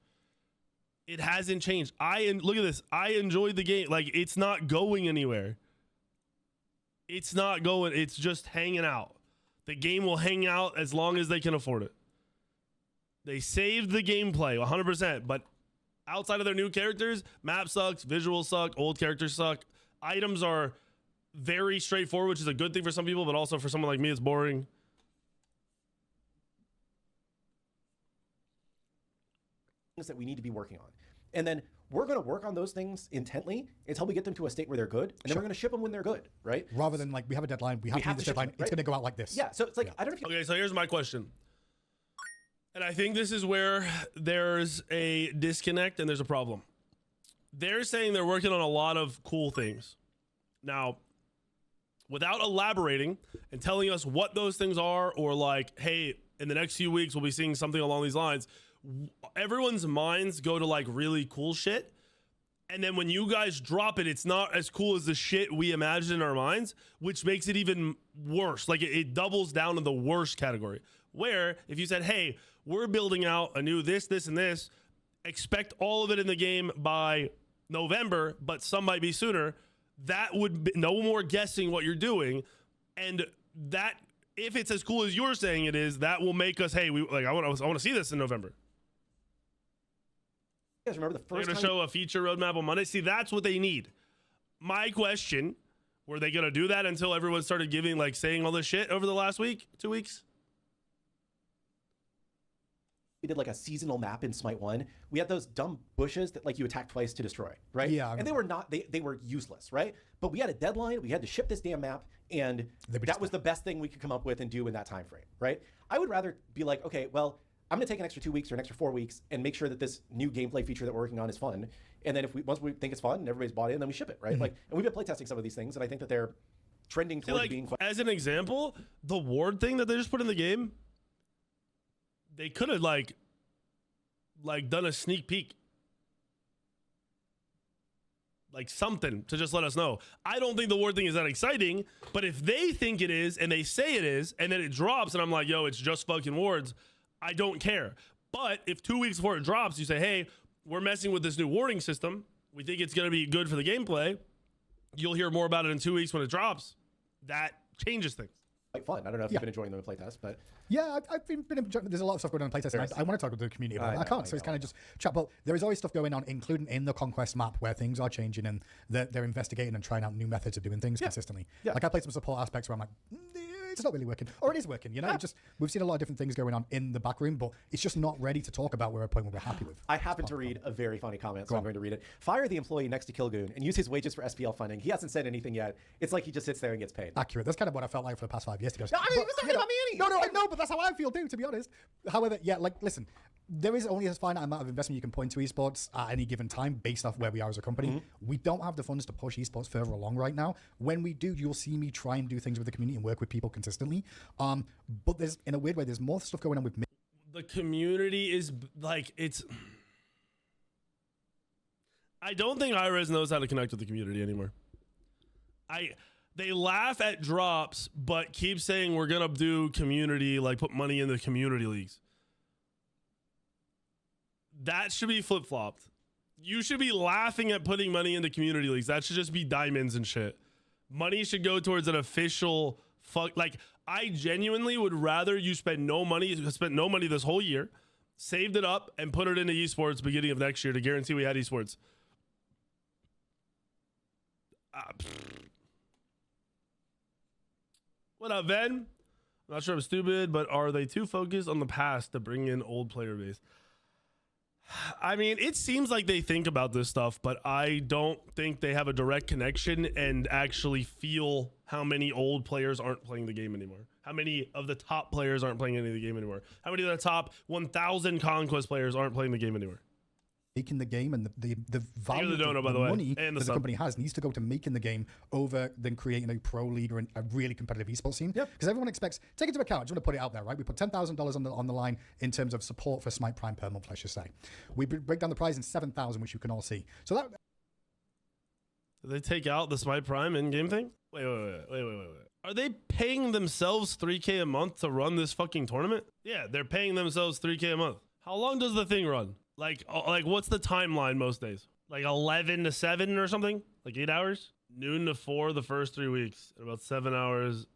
It hasn't changed. Look at this. I enjoyed the game. Like, it's not going anywhere. It's not going. It's just hanging out. The game will hang out as long as they can afford it. They saved the gameplay 100%, but outside of their new characters, map sucks, visuals suck, old characters suck. Items are very straightforward, which is a good thing for some people, but also for someone like me, it's boring. That we need to be working on, and then we're going to work on those things intently until we get them to a state where they're good, and then we're going to ship them when they're good, right? Rather than like we have a deadline, we have to meet this deadline, it's going to go out like this. Yeah, so it's like I don't know if okay, so here's my question, and I think this is where there's a disconnect and there's a problem. They're saying they're working on a lot of cool things. Now, without elaborating and telling us what those things are, or like, hey, in the next few weeks we'll be seeing something along these lines, everyone's minds go to like really cool shit, and then when you guys drop it, it's not as cool as the shit we imagine in our minds, which makes it even worse. Like it doubles down in the worst category, where if you said, hey, we're building out a new this and this, expect all of it in the game by November, but some might be sooner, that would be no more guessing what you're doing. And that, if it's as cool as you're saying it is, that will make us, hey, I want to see this in November. You guys remember the first They're going to show a feature roadmap on Monday. See, that's what they need. My question, were they going to do that until everyone started saying all this shit over the last 2 weeks? We did like a seasonal map in Smite 1. We had those dumb bushes that like you attack twice to destroy, right? Yeah. And they were they were useless, right? But we had a deadline. We had to ship this damn map, and that was the best thing we could come up with and do in that time frame, right? I would rather be like, okay, well, I'm going to take an extra 2 weeks or an extra 4 weeks and make sure that this new gameplay feature that we're working on is fun. And then once we think it's fun and everybody's bought in, then we ship it, right? And we've been playtesting some of these things, and I think that they're trending towards being fun. As an example, the ward thing that they just put in the game, they could have like done a sneak peek, like something to just let us know. I don't think the ward thing is that exciting, but if they think it is and they say it is, and then it drops and I'm like, yo, it's just fucking wards, I don't care. But if 2 weeks before it drops, you say, hey, we're messing with this new warding system, we think it's going to be good for the gameplay, you'll hear more about it in 2 weeks when it drops. That changes things. Quite fun. I don't know if you've been enjoying them in playtest, but yeah, I've been enjoying. There's a lot of stuff going on in playtest, and I want to talk with the community about it. I can't, so it's kind of just chat. But there is always stuff going on, including in the Conquest map, where things are changing and they're investigating and trying out new methods of doing things consistently. Yeah. Like I played some support aspects where I'm like, it's not really working, or it is working. We've seen a lot of different things going on in the back room, but it's just not ready to talk about where a point where we're happy with. I happen to read a very funny comment, so I'm going to read it. Fire the employee next to Killgoon and use his wages for SPL funding. He hasn't said anything yet. It's like he just sits there and gets paid. Accurate. That's kind of what I felt like for the past 5 years. To be honest. No, I mean, it's not about me. No, I know, but that's how I feel too, to be honest. However, listen, there is only a finite amount of investment you can put into esports at any given time based off where we are as a company. We don't have the funds to push esports further along right now. When we do, you'll see me try and do things with the community and work with people consistently. But there's, in a weird way, there's more stuff going on with me. The community is like, it's I don't think Hi-Rez knows how to connect with the community anymore. They laugh at drops, but keep saying we're gonna do community, like put money in the community leagues. That should be flip-flopped. You should be laughing at putting money into community leagues. That should just be diamonds and shit. Money should go towards an official like, I genuinely would rather you spend no money this whole year, saved it up, and put it into esports beginning of next year to guarantee we had esports. What up, Ven? I'm not sure I'm stupid, but are they too focused on the past to bring in old player base? I mean, it seems like they think about this stuff, but I don't think they have a direct connection and actually feel how many old players aren't playing the game anymore. How many of the top players aren't playing any of the game anymore? How many of the top 1,000 Conquest players aren't playing the game anymore? Making the game and the value the donut, of by the way, money and that the company has needs to go to making the game over than creating a pro league or a really competitive esports scene. Because everyone expects, take into account, I just want to put it out there, right? We put $10,000 on the line in terms of support for Smite Prime per month, let's just say. We break down the prize in 7,000, which you can all see. So that... Did they take out the Smite Prime in-game thing? Wait. Are they paying themselves $3K a month to run this fucking tournament? Yeah, they're paying themselves $3K a month. How long does the thing run? Like what's the timeline most days? Like 11 to 7 or something? Like 8 hours? Noon to 4 the first 3 weeks, and about 7 hours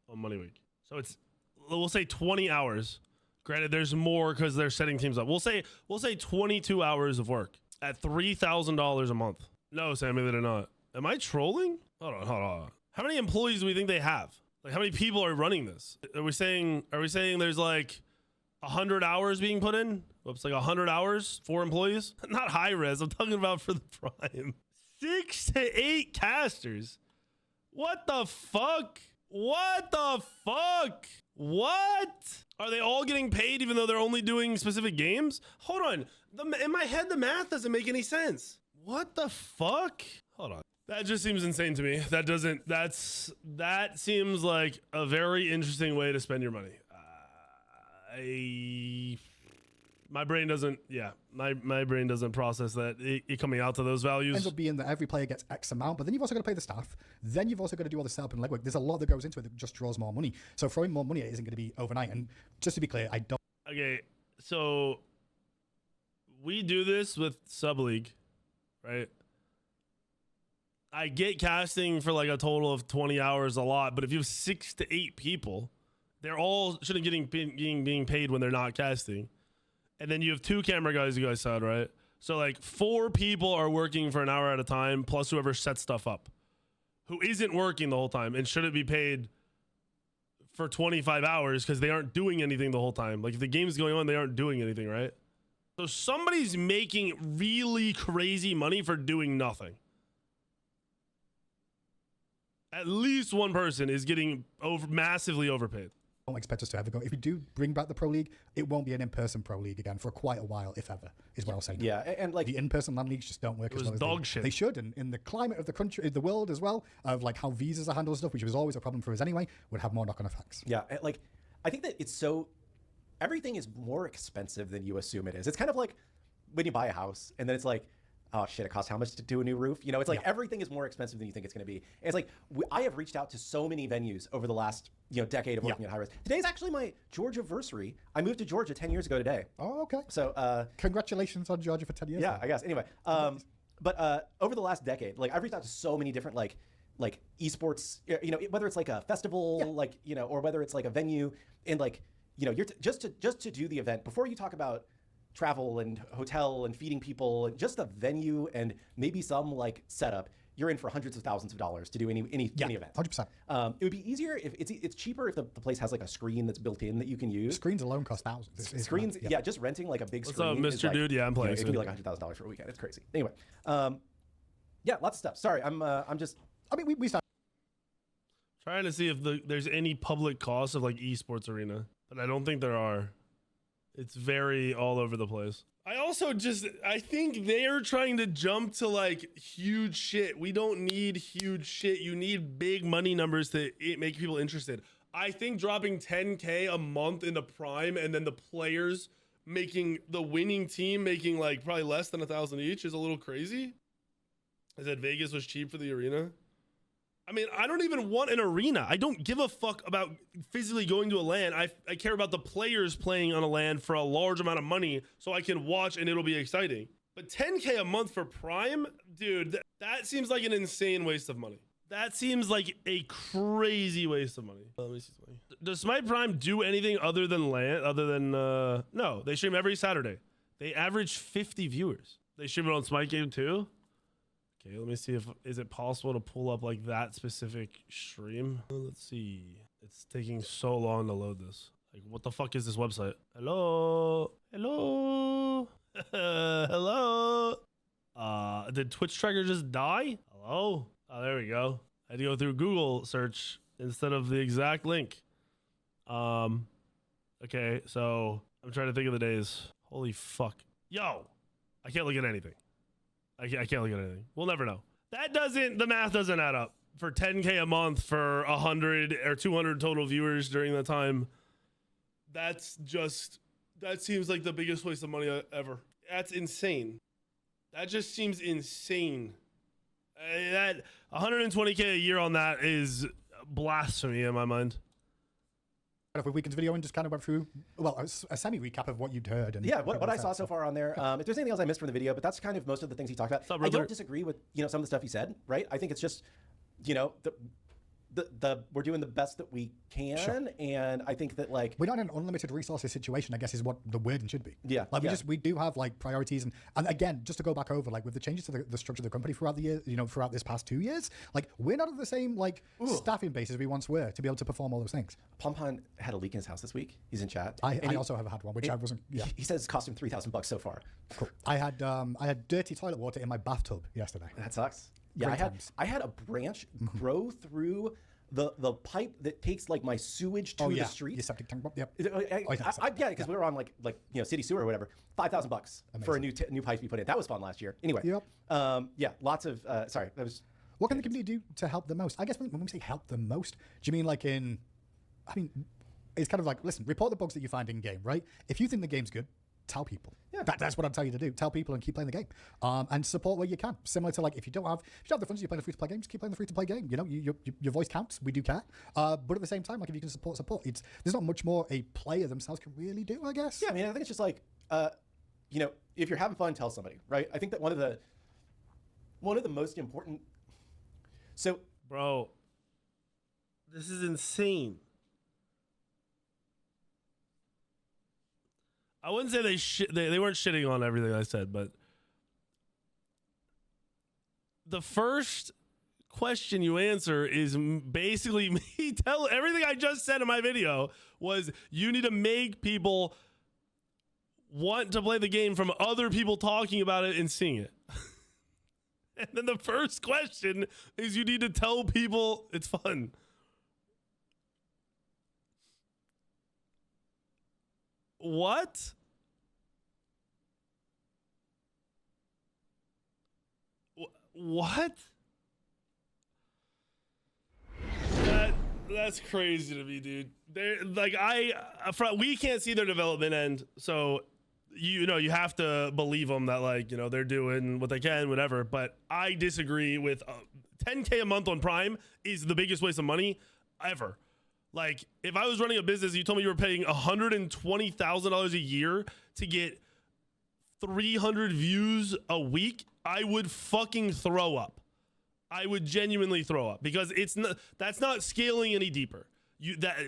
on Money Week. So we'll say 20 hours. Granted, there's more because they're setting teams up. We'll say 22 hours of work at $3,000 a month. No, Sammy, they're not. Am I trolling? Hold on. How many employees do we think they have? Like, how many people are running this? Are we saying there's like 100 hours being put in? Whoops, like 100 hours for employees? Not Hi-Rez, I'm talking about for the Prime. 6 to 8 casters. What the fuck? What? Are they all getting paid even though they're only doing specific games? Hold on. In my head, the math doesn't make any sense. What the fuck? Hold on. That just seems insane to me. That seems like a very interesting way to spend your money. My brain doesn't process that it coming out to those values. Ends up being that every player gets X amount, but then you've also got to pay the staff. Then you've also got to do all the setup and legwork. There's a lot that goes into it that just draws more money. So throwing more money at it isn't going to be overnight. And just to be clear, I don't. Okay, so we do this with Sub League, right? I get casting for like a total of 20 hours a lot, but if you have 6 to 8 people, they're all shouldn't being paid when they're not casting. And then you have 2 camera guys, you guys said, right? So like 4 people are working for an hour at a time, plus whoever sets stuff up, who isn't working the whole time and shouldn't be paid for 25 hours because they aren't doing anything the whole time. Like if the game's going on, they aren't doing anything, right? So somebody's making really crazy money for doing nothing. At least one person is getting massively overpaid. Don't expect us to ever go. If you do bring back the pro league, it won't be an in-person pro league again for quite a while, if ever, is what I'll say. Yeah, and like the in-person LAN leagues just don't work. It was as well dog as shit. They should, and in the climate of the country, the world as well, of like how visas are handled and stuff, which was always a problem for us anyway, would have more knock-on effects. Yeah, like I think that everything is more expensive than you assume it is. It's kind of like when you buy a house and then it's like, oh shit, it costs how much to do a new roof? You know, it's like everything is more expensive than you think it's going to be. And it's like, I have reached out to so many venues over the last, decade of working at Hi-Rez. Today's actually my Georgia-versary. I moved to Georgia 10 years ago today. Oh, okay. So, congratulations on Georgia for 10 years. Yeah, I guess. Anyway, but over the last decade, like I've reached out to so many different like esports, whether it's like a festival, or whether it's like a venue, and like, you're just to do the event before you talk about travel and hotel and feeding people, just a venue and maybe some like setup, you're in for hundreds of thousands of dollars to do any event. 100%. It would be easier if it's cheaper if the place has like a screen that's built in that you can use. Screens alone cost thousands. Screens, just renting like a big What's screen. up, Mr. Dude? Yeah, I'm playing. It can be like $100,000 for a weekend. It's crazy. Anyway, lots of stuff. Sorry, I'm just. I mean, we started Trying to see if there's any public costs of like esports arena, but I don't think there are. It's very all over the place. I think they're trying to jump to like huge shit. We don't need huge shit. You need big money numbers to make people interested. I think dropping 10K a month into Prime and then the players making the winning team making like probably less than 1,000 each is a little crazy. I said Vegas was cheap for the arena. I mean, I don't even want an arena. I don't give a fuck about physically going to a LAN. I care about the players playing on a LAN for a large amount of money so I can watch and it'll be exciting. But 10K a month for Prime, dude, that seems like an insane waste of money. That seems like a crazy waste of money. Let me see something. Does Smite Prime do anything other than LAN? No, they stream every Saturday. They average 50 viewers. They stream it on Smite Game too. Okay, let me see is it possible to pull up like that specific stream? Let's see. It's taking so long to load this. Like, what the fuck is this website? Hello? Hello? Hello? Did Twitch Tracker just die? Hello? Oh, there we go. I had to go through Google search instead of the exact link. Okay, so I'm trying to think of the days. Holy fuck. Yo, I can't look at anything. I can't look at anything. We'll never know. The math doesn't add up. For 10K a month for 100 or 200 total viewers during that time. That seems like the biggest waste of money ever. That's insane. That just seems insane. That 120K a year on that is blasphemy in my mind. Of a weekend's video and just kind of went through, well, a semi recap of what you'd heard. And yeah, what I saw so far on there. If there's anything else I missed from the video, but that's kind of most of the things he talked about. I don't disagree with some of the stuff he said. Right? I think it's just we're doing the best that we can, sure. And I think that like we're not in an unlimited resources situation, I guess is what the wording should be. Yeah, like we do have like priorities, and again, just to go back over, like with the changes to the structure of the company throughout the year, throughout this past 2 years, like we're not at the same like staffing base as we once were to be able to perform all those things. Pompon had a leak in his house this week. He's in chat. I also have had one, which I wasn't. Yeah, he says it's cost him $3,000 so far. Cool. I had dirty toilet water in my bathtub yesterday. That sucks. Yeah, I had a branch grow through the pipe that takes like my sewage to the street. Your septic tank. Yep. Yeah, because we were on like city sewer or whatever. $5,000 for a new pipe we put in. That was fun last year. Anyway. Yep. Yeah. Lots of. Sorry. That was. What can the community do to help the most? I guess when we say help the most, do you mean like in? I mean, it's kind of like, listen, report the bugs that you find in game, right? If you think the game's good, tell people. Yeah, that's what I'd tell you to do. Tell people and keep playing the game, and support where you can. Similar to like if you don't have the funds, you're playing a free-to-play game, just keep playing the free-to-play game. Your voice counts. We do care, but at the same time, like if you can support, there's not much more a player themselves can really do, I guess. Yeah, I mean, I think it's just like, if you're having fun, tell somebody, right? I think that one of the most important. So, bro, this is insane. I wouldn't say they weren't shitting on everything I said, but the first question you answer is basically me tell everything I just said in my video was you need to make people want to play the game from other people talking about it and seeing it. And then the first question is you need to tell people it's fun. What? What? That's crazy to me, dude. They're like we can't see their development end, so you have to believe them that like they're doing what they can, whatever. But I disagree with 10K a month on Prime is the biggest waste of money ever. Like, if I was running a business, you told me you were paying $120,000 a year to get 300 views a week, I would fucking throw up. I would genuinely throw up because that's not scaling any deeper.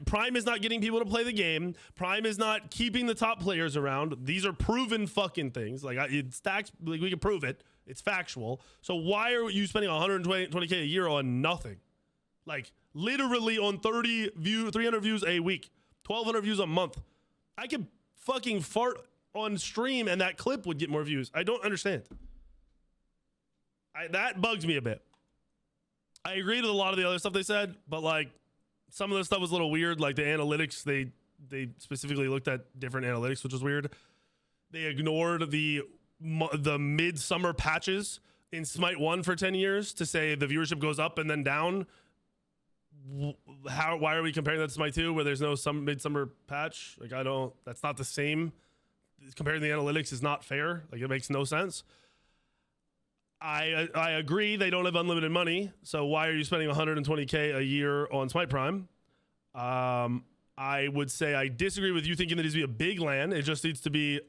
Prime is not getting people to play the game. Prime is not keeping the top players around. These are proven fucking things. Like it stacks. Like we can prove it. It's factual. So why are you spending 120K a year on nothing? Like literally on 300 views a week, 1,200 views a month. I could fucking fart on stream and that clip would get more views. I don't understand. That bugs me a bit. I agree with a lot of the other stuff they said, but like some of the stuff was a little weird. Like the analytics, they specifically looked at different analytics, which was weird. They ignored the midsummer patches in Smite 1 for 10 years to say the viewership goes up and then down. Why are we comparing that to Smite 2 where there's no midsummer patch? Like that's not the same. Comparing the analytics is not fair. Like it makes no sense. I agree they don't have unlimited money, so why are you spending 120K a year on Smite Prime? I would say I disagree with you thinking that it needs to be a big LAN. It just needs to be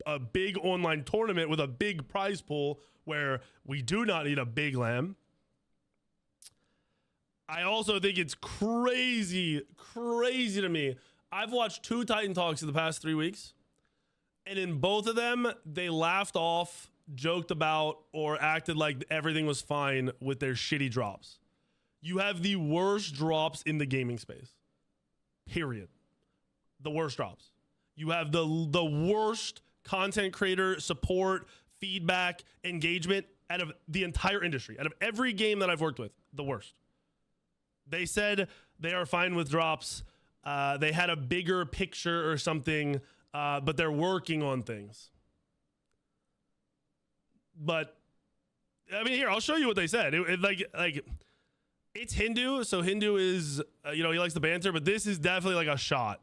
a big online tournament with a big prize pool where we do not need a big LAN. I also think it's crazy to me. I've watched 2 Titan Talks in the past 3 weeks, and in both of them, they laughed off, joked about, or acted like everything was fine with their shitty drops. You have the worst drops in the gaming space. Period. The worst drops. You have the worst content creator support, feedback, engagement out of the entire industry. Out of every game that I've worked with, the worst. They said they are fine with drops. They had a bigger picture or something, but they're working on things. But I mean, here, I'll show you what they said. Like it's Hindu, so Hindu is he likes the banter, but this is definitely like a shot.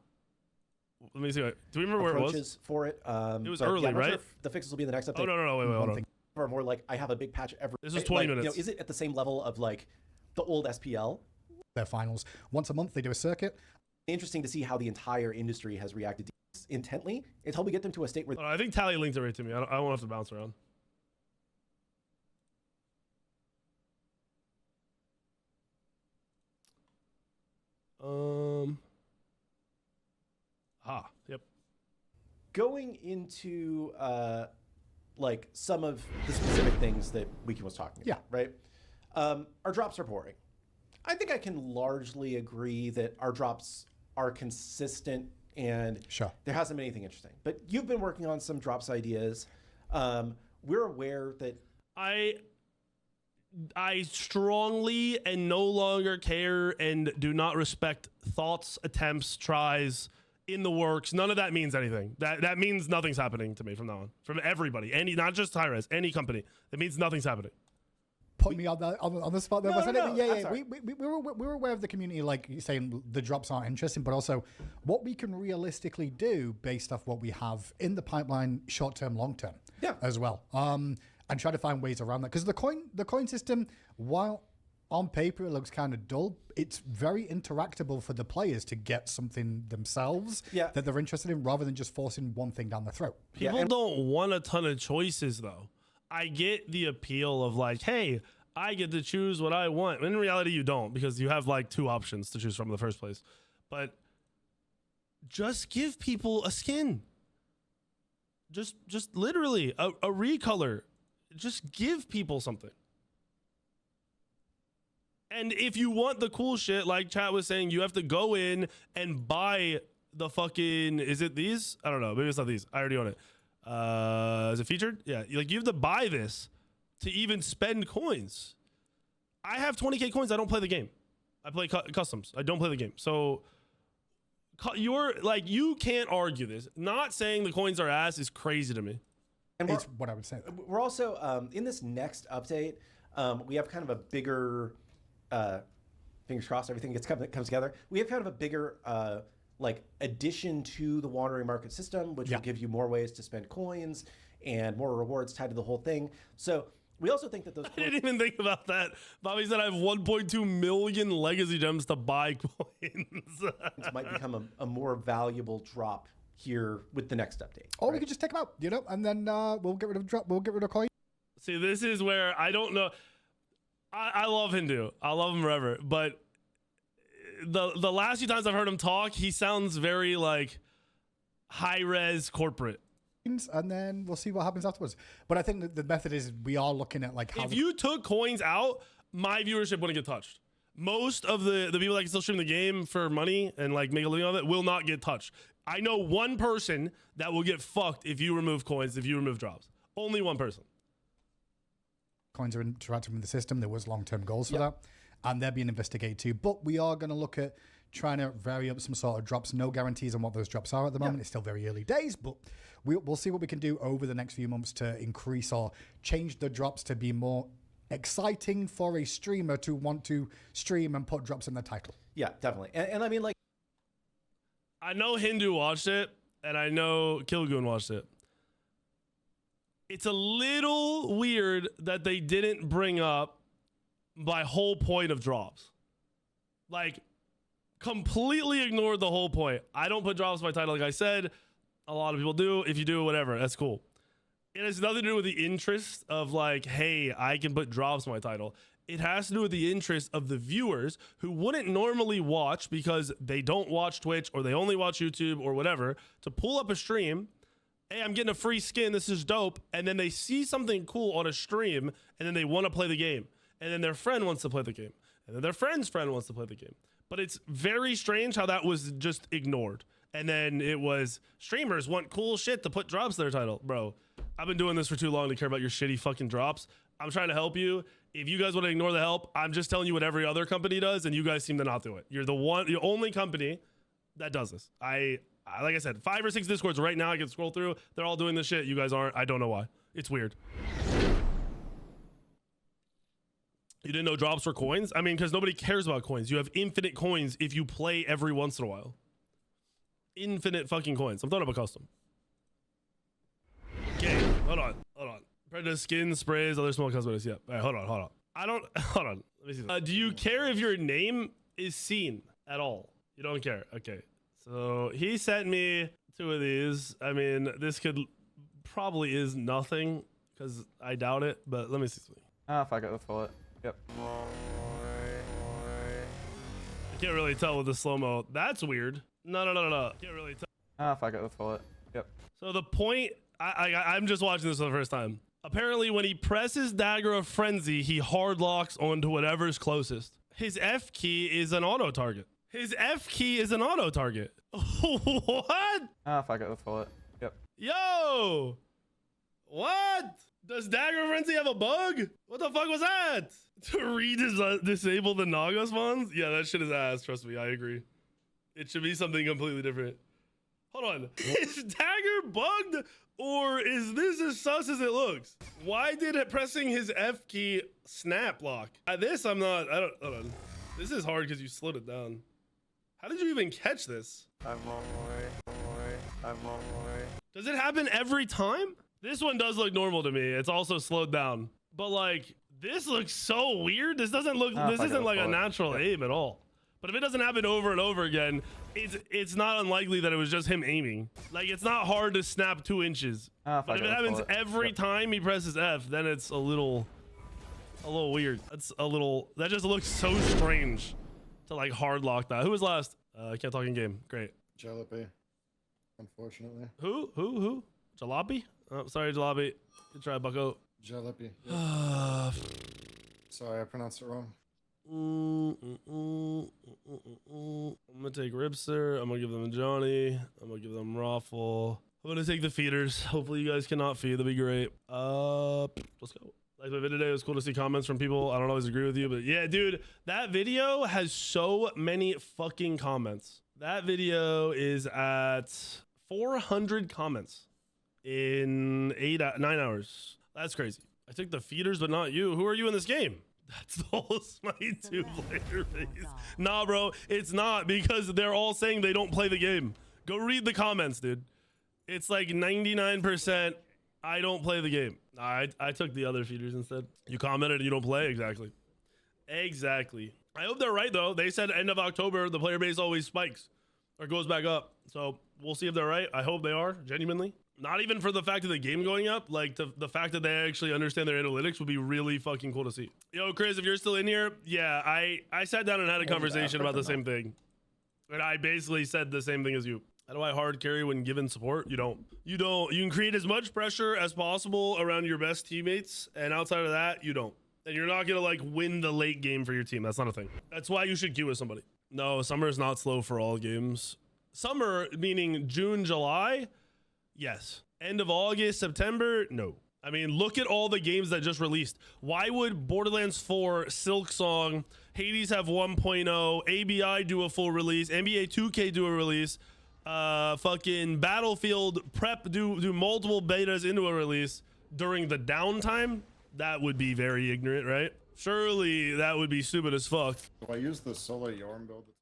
Let me see. Do we remember where it was? For it. It was early, right? Sure if the fixes will be in the next update. Oh no, wait, hold on. Or more like I have a big patch every. This was 20 minutes. Is it at the same level of like the old SPL? Their finals once a month. They do a circuit. Interesting to see how the entire industry has reacted to this intently until we get them to a state where. I think Tally linked it right to me. I won't have to bounce around. Yep. Going into like some of the specific things that Weekend was talking about, right? Our drops are boring. I think I can largely agree that our drops are consistent and there hasn't been anything interesting. But you've been working on some drops ideas. We're aware that I strongly and no longer care and do not respect thoughts, attempts, tries, in the works. None of that means anything. That means nothing's happening to me from now on. From everybody. Not just Hi-Rez, any company. It means nothing's happening. Put me on the spot there. No, yeah. We were aware of the community, like you're saying, the drops aren't interesting, but also what we can realistically do based off what we have in the pipeline, short term, long term, as well. And try to find ways around that, because the coin system, while on paper it looks kind of dull, it's very interactable for the players to get something themselves that they're interested in, rather than just forcing one thing down the throat. People don't want a ton of choices, though. I get the appeal of like, hey, I get to choose what I want. In reality, you don't, because you have like 2 options to choose from in the first place. But just give people a skin. Just literally a recolor. Just give people something. And if you want the cool shit, like chat was saying, you have to go in and buy the fucking, is it these? I don't know. Maybe it's not these. I already own it. Is it featured? Yeah. Like, you have to buy this to even spend coins. I have 20K coins. I don't play the game. I play customs. I don't play the game. So you can't argue this. Not saying the coins are ass is crazy to me. And it's what I would say. We're also, in this next update, we have kind of a bigger, fingers crossed, everything comes together. We have kind of a bigger like addition to the wandering market system, which will give you more ways to spend coins and more rewards tied to the whole thing. So we also think that those I didn't even think about that. Bobby said I have 1.2 million legacy gems to buy coins. might become a more valuable drop here with the next update. Or we could just take them out, and then we'll get rid of drop. We'll get rid of coin. See, this is where I don't know. I love Hindu. I love him forever. But the last few times I've heard him talk, he sounds very like high-res corporate. And then we'll see what happens afterwards. But I think that the method is we are looking at like how. If you took coins out, my viewership wouldn't get touched. Most of the people that can still stream the game for money and like make a living off it will not get touched. I know one person that will get fucked if you remove coins, if you remove drops. Only one person. Coins are interacting with the system. There was long-term goals for that, and they're being investigated too. But we are going to look at trying to vary up some sort of drops. No guarantees on what those drops are at the moment. It's still very early days, but we'll see what we can do over the next few months to increase or change the drops to be more exciting for a streamer to want to stream and put drops in the title. Yeah, definitely. And I mean, like, I know Hindu watched it, and I know Killgoon watched it. It's a little weird that they didn't bring up my whole point of drops. Like, completely ignored the whole point. I don't put drops by title, like I said. A lot of people do. If you do, whatever, that's cool. It has nothing to do with the interest of like, hey, I can put drops on my title. It has to do with the interest of the viewers who wouldn't normally watch because they don't watch Twitch or they only watch YouTube or whatever, to pull up a stream. Hey, I'm getting a free skin. This is dope. And then they see something cool on a stream and then they want to play the game. And then their friend wants to play the game. And then their friend's friend wants to play the game. But it's very strange how that was just ignored. And then it was streamers want cool shit to put drops to their title. Bro, I've been doing this for too long to care about your shitty fucking drops. I'm trying to help you. If you guys want to ignore the help, I'm just telling you what every other company does, and you guys seem to not do it. You're the only company that does this. I like I said, 5 or 6 Discords right now. I can scroll through. They're all doing this shit. You guys aren't. I don't know why. It's weird. You didn't know drops were coins? I mean, because nobody cares about coins. You have infinite coins if you play every once in a while. Infinite fucking coins. I'm throwing up a custom. Okay, hold on. Predator skin, sprays, other small cosmetics. Yeah. All right, hold on. I don't. Hold on. Let me see this. Do you care if your name is seen at all? You don't care. Okay. So he sent me 2 of these. I mean, this could probably is nothing because I doubt it. But let me see something. Ah, fuck it. Let's pull it. Yep. I can't really tell with the slow mo. That's weird. No. Can't really tell. Ah, fuck it. Let's pull it. Yep. So the point, I'm just watching this for the first time. Apparently, when he presses Dagger of Frenzy, he hard locks onto whatever's closest. His F key is an auto target. What? Ah, fuck it. Let's pull it. Yep. Yo! What? Does Dagger of Frenzy have a bug? What the fuck was that? To disable the Naga spawns? Yeah, that shit is ass. Trust me, I agree. It should be something completely different. Hold on. Is Dagger bugged? Or is this as sus as it looks? Why did it pressing his F key snap lock? This I'm not, hold on. This is hard because you slowed it down. How did you even catch this? I'm on my way. Does it happen every time? This one does look normal to me. It's also slowed down. But like, this looks so weird. This doesn't look, this isn't like a natural aim at all. But if it doesn't happen over and over again, it's not unlikely that it was just him aiming. Like, it's not hard to snap 2 inches. But if it happens every time he presses F, then it's a little weird. That just looks so strange to like hard lock that. Who was last? I can't talk in game. Great. Jalopy, unfortunately. Who? Jalopy? Oh, sorry, Jalopy. Good try, bucko. Jalopy. Yep. Sorry, I pronounced it wrong. I'm gonna take Ripster. I'm gonna give them Johnny. I'm gonna give them Raffle. I'm gonna take the feeders. Hopefully you guys cannot feed. That'd be great. Let's go. Like my video today, it was cool to see comments from people. I don't always agree with you, but yeah, dude, that video has so many fucking comments. That video is at 400 comments in 9 hours. That's crazy. I took the feeders, but not you. Who are you in this game? That's the whole Smite 2 player base. Nah, bro, it's not, because they're all saying they don't play the game. Go read the comments, dude. It's like 99% I don't play the game. I took the other feeders instead. You commented and you don't play? Exactly. I hope they're right, though. They said end of October, the player base always spikes or goes back up. So we'll see if they're right. I hope they are, genuinely. Not even for the fact of the game going up, like the fact that they actually understand their analytics would be really fucking cool to see. Yo, Chris, if you're still in here, yeah, I sat down and had a conversation about the same thing. And I basically said the same thing as you. How do I hard carry when given support? You don't. You can create as much pressure as possible around your best teammates, and outside of that, you don't. And you're not gonna like win the late game for your team. That's not a thing. That's why you should queue with somebody. No, summer is not slow for all games. Summer, meaning June, July, yes. End of August, September, no. I mean, look at all the games that just released. Why would Borderlands 4, Silksong, Hades have 1.0, ABI do a full release, NBA 2K do a release, fucking Battlefield Prep do multiple betas into a release during the downtime? That would be very ignorant, right? Surely that would be stupid as fuck. Do I use the solo Yorm build?